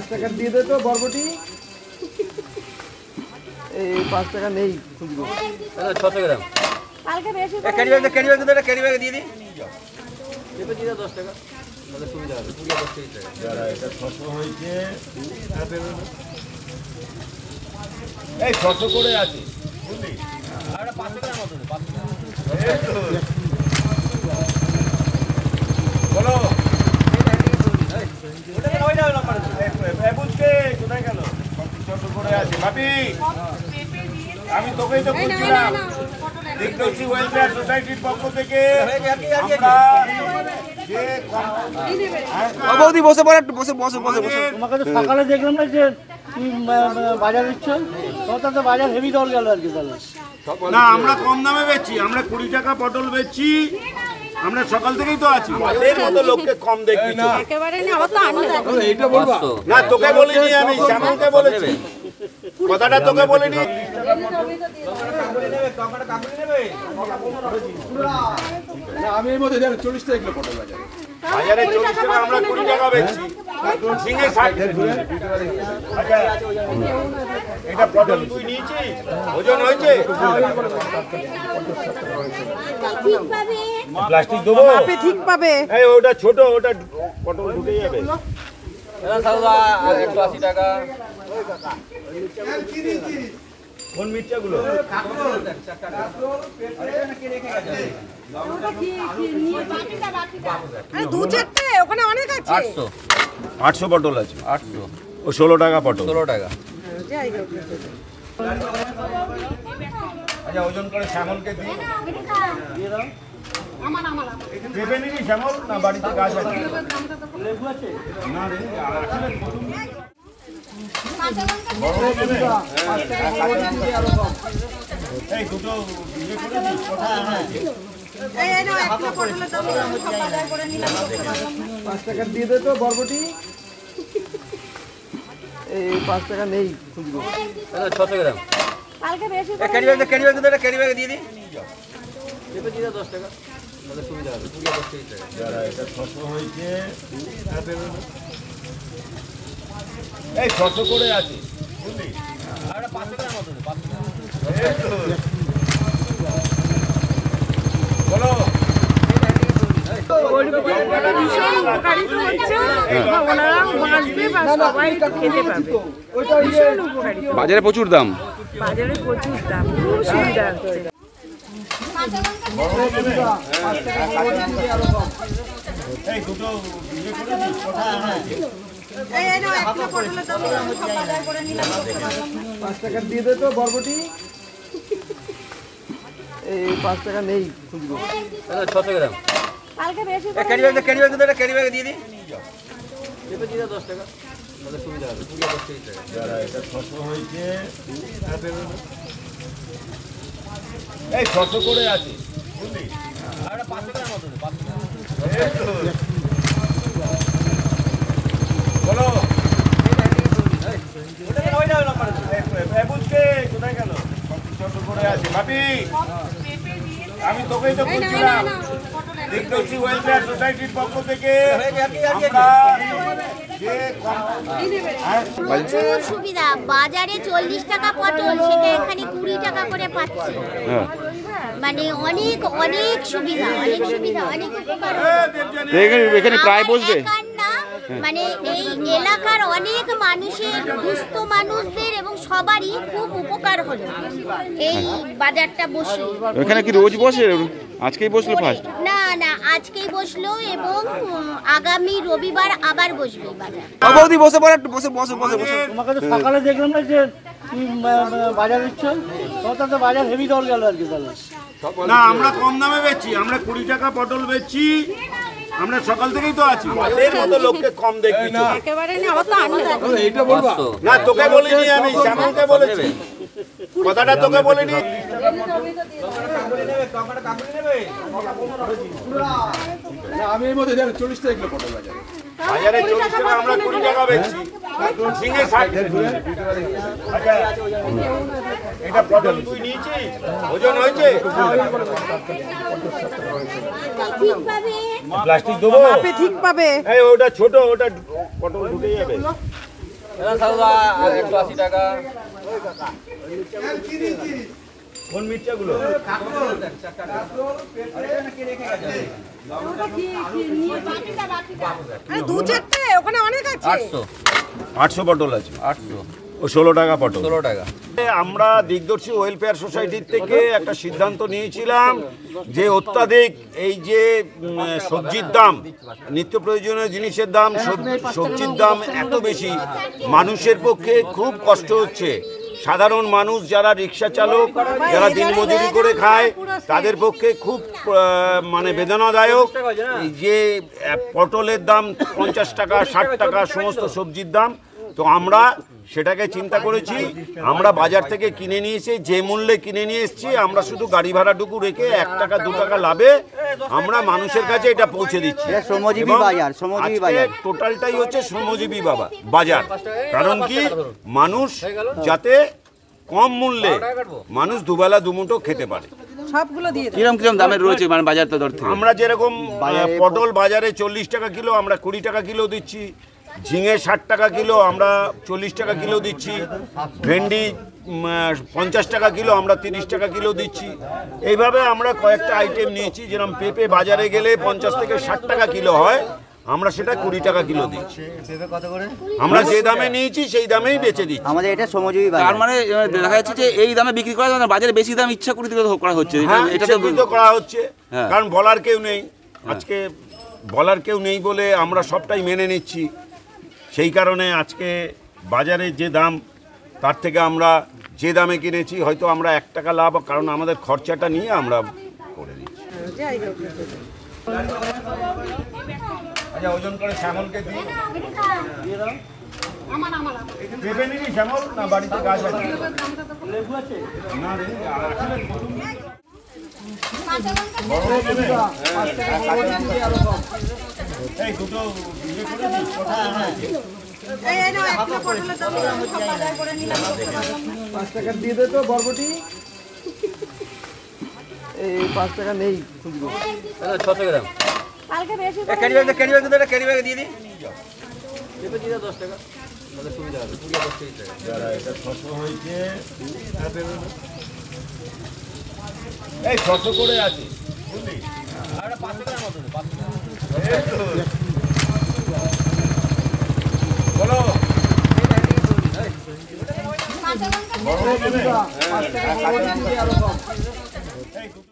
টাকা দিয়ে দে তো বরবটি। এই 5 টাকা নেই খুচরো। 600 গ্রাম কালকে বেশি ক্যারি ব্যাগ ক্যারি ব্যাগ দিয়ে দিই। চেপে দিয়ে 10 টাকা তাহলে সুবিধা হবে। পুরো 10 টাকা যারা এটা 600 হয়েছে এই 600 করে আছে বুঝলি? আর 500 গ্রাম মতো 500 গ্রাম বলো ওইটা নাম্বার বুঝকে কোথায় গেল? 600 করে আছে বাপি। আমি তোকেই তো বলছিলাম দিগদর্শী ওয়েলফেয়ার সোসাইটির পক্ষ থেকে বৌদি বসে পড়ে, একটু বসে বসে বসে বসে। তোমাকে তো সকালে দেখলাম না যে তুমি বাজার দিচ্ছ, তো বাজার হেভি দর গেল আর কি। তাহলে না, আমরা কম দামে বেচছি, আমরা 20 টাকা পটল বেচছি। আমরা সকাল থেকেই তো আছি, এর মতো লোককে কম দেখবি না। একেবারে না, আবার তো আনতে এইটা বলবা না, তোকে বলিনি আমি, শ্যামলকে বলেছি। কথাটা তোকে বলিনি। আমি এর মধ্যে 40 টাকা কিলো পটল বাজারে। বাজারে 40 টাকা, আমরা 20 টাকা বেচছি। সিঙ্গে 60 আচ্ছা, এটা পটল তুই নিয়েছিস? ওজন হয়েছে? প্লাস্টিক দেবো? আপনি ঠিক পাবে। এই ওটা ছোট, ওটা পটল ঢুকে যাবে। 180 টাকা কোন মির্চাগুলো? আরে দু চারটে ওখানে অনেক আছে। 800 পটল আছে। 800 ও 16 টাকা পটল। 16 টাকা। যাই হোক, আচ্ছা, ওজন করে শ্যামলকে দিই। দেবে নিবি শ্যামল, না বাড়িতে গাছ আছে? লেবু আছে না রে, আসলে এই দুটো ইয়ে করেছিস? এই নাও, 1 কিলো পটলের দাম সব বাজার করে নিলাম। 5 টাকা দিয়ে দে তো বরবটি। এই 5 টাকা নেই খুচরো। 600 গ্রাম কালকে বেশি ক্যারি ব্যাগ দিয়ে দিই। চেপে দিয়ে 10 টাকা তাহলে সুবিধা হবে। পুরো 10 টাকা যারা এটা 600 হয়েছে এই 600 করে আছে বুঝলি? আর 500 গ্রাম মতো 500 গ্রাম বলো ভীষণ উপকারিত হচ্ছে। ওনারা বাঁচবে বা সবাই খেতে পাবে। ভীষণ উপকারিত। বাজারে প্রচুর দাম। বাজারে প্রচুর দাম, খুব সুবিধা হচ্ছে। এই দুটো ইয়ে করেছিস? এই নাও, 1 কিলো পটলের দাম সব বাজার করে নিলাম। 5 টাকা দিয়ে দে তো বরবটি। এই 5 টাকা নেই খুচরো। 600 গ্রাম কালকে বেশি ক্যারি ব্যাগ দিয়ে দিই। চেপে দিয়ে 10 টাকা তাহলে সুবিধা হবে। পুরো 10 টাকা যারা এটা 600 হয়েছে এই 600 করে আছে বুঝলি? আর 500 গ্রাম মতো 500 গ্রাম বলো ওইটা নাম্বার বুঝকে কোথায় গেল? 600 করে আছে বাপি। আমি তোকেই তো বলছিলাম দিগদর্শী ওয়েলফেয়ার সোসাইটির পক্ষ থেকে আমরা প্রচুর সুবিধা। বাজারে 40 টাকা পটল, সেটা এখানে 20 টাকা করে পাচ্ছি। মানে অনেক অনেক সুবিধা, অনেক সুবিধা, অনেক উপকার। এখানে প্রায় বসবে। মানে এই এলাকার অনেক মানুষের, দুস্থ মানুষদের এবং সবারই খুব উপকার হলো এই বাজারটা বসে। এখানে কি রোজ বসে? আজকেই বসলো ফার্স্ট? না না, আজকেই বসলো এবং আগামী রবিবার আবার বসবে বাজার। বৌদি বসে পড়ে, একটু বসে বসে বসে বসে। তোমাকে তো সকালে দেখলাম না যে তুমি বাজার দিচ্ছ, তো বাজার হেভি দর গেল আর কি। তাহলে না, আমরা কম দামে বেচছি, আমরা 20 টাকা পটল বেচছি। আমরা সকাল থেকেই তো আছি, এর মতো লোককে কম দেখবি না। একেবারে না, আবার তো আনতে এইটা বলবা না, তোকে বলিনি আমি, শ্যামলকে বলেছি। কথাটা তোকে বলিনি। আমি এর মধ্যে 40 টাকা কিলো পটল বাজারে। বাজারে 40 টাকা, আমরা 20 টাকা বেচছি। ঝিঙে 60 টাকা। আচ্ছা, এটা পটল তুই নিয়েছিস? ওজন হয়েছে? ঠিক পাবে। প্লাস্টিক দেবো? ঠিক পাবে। এই ওটা ছোট, ওটা পটল ঢুকে যাবে। 180 টাকা। কোন মির্চাগুলো? দু চারটে ওখানে অনেক আছে। 800 পটল আছে। 800 ও 16 টাকা পটল। 16 টাকা। আমরা দিগদর্শী ওয়েলফেয়ার সোসাইটির থেকে একটা সিদ্ধান্ত নিয়েছিলাম যে অত্যাধিক এই যে সবজির দাম, নিত্য প্রয়োজনীয় জিনিসের দাম, সবজির দাম এত বেশি, মানুষের পক্ষে খুব কষ্ট হচ্ছে। সাধারণ মানুষ যারা রিক্সা চালক, যারা দিনমজুরি করে খায়, তাদের পক্ষে খুব মানে বেদনাদায়ক এই যে পটলের দাম 50 টাকা 60 টাকা সমস্ত সবজির দাম। তো আমরা সেটাকে চিন্তা করেছি, আমরা বাজার থেকে কিনে নিয়ে এসে যে মূল্যে কিনে নিয়ে এসেছি, আমরা শুধু গাড়ি ভাড়াটুকু রেখে 1 টাকা 2 টাকা লাভে আমরা মানুষের কাছে এটা পৌঁছে দিচ্ছি। শ্রমজীবী বাজার, শ্রমজীবী বাজার টোটালটাই হচ্ছে শ্রমজীবী বাজার। কারণ কি, মানুষ যাতে কম মূল্যে মানুষ দুবেলা দুমুঠো খেতে পারে। সবগুলো দিয়ে কিরম কিরম দামের রয়েছে মানে বাজার দর থেকে? আমরা যেরকম পটল বাজারে 40 টাকা কিলো, আমরা 20 টাকা কিলো দিচ্ছি। ঝিঙে 60 টাকা কিলো, আমরা 40 টাকা কিলো দিচ্ছি। ভেন্ডি 50 টাকা কিলো, আমরা 30 টাকা কিলো দিচ্ছি। এইভাবে আমরা কয়েকটা আইটেম নিয়েছি। যেরকম পেঁপে বাজারে গেলে 50 থেকে 60 টাকা কিলো হয়, আমরা সেটা 20 টাকা কিলো দিচ্ছি। আমরা যে দামে নিয়েছি সেই দামেই বেচে দিচ্ছি। আমাদের এটা শ্রমজীবী বাজার। তার মানে দেখা যাচ্ছে যে এই দামে বিক্রি করা যায় না, বাজারে বেশি দাম ইচ্ছা করে করা হচ্ছে। হ্যাঁ, এটা তো ইচ্ছাকৃত করা হচ্ছে, কারণ বলার কেউ নেই। আজকে বলার কেউ নেই বলে আমরা সবটাই মেনে নিচ্ছি। সেই কারণে আজকে বাজারে যে দাম, তার থেকে আমরা যে দামে কিনেছি, হয়তো আমরা 1 টাকা লাভ, কারণ আমাদের খরচাটা নিয়ে আমরা করে দিচ্ছি। আচ্ছা, ওজন করে শ্যামলকে দিই। পেঁপে নিবি শ্যামল, না বাড়িতে গাছ আছে? না রে, আসলে এই দুটো ইয়ে করে দিই, কোথায় আছে? 5 টাকা দিয়ে দে তো বরবটি। এই 5 টাকা নেই, খুঁজবো। 600 গ্রাম। কালকে বেশি ক্যারি ব্যাগ দে, ক্যারি ব্যাগ দিয়ে দিই। পেঁপে দিয়ে 10 টাকা। তাহলে সুবিধা হবে। 20 10 টাকা। যারা এটা 600 হয়েছে, এই 600 করে আছে, বুঝলি? আর 5 টাকার মতো, 5 টাকা। বলো, কাঁচা লঙ্কা বড় নেবে? 5 টাকা বরবটি দিয়ে আরো কম।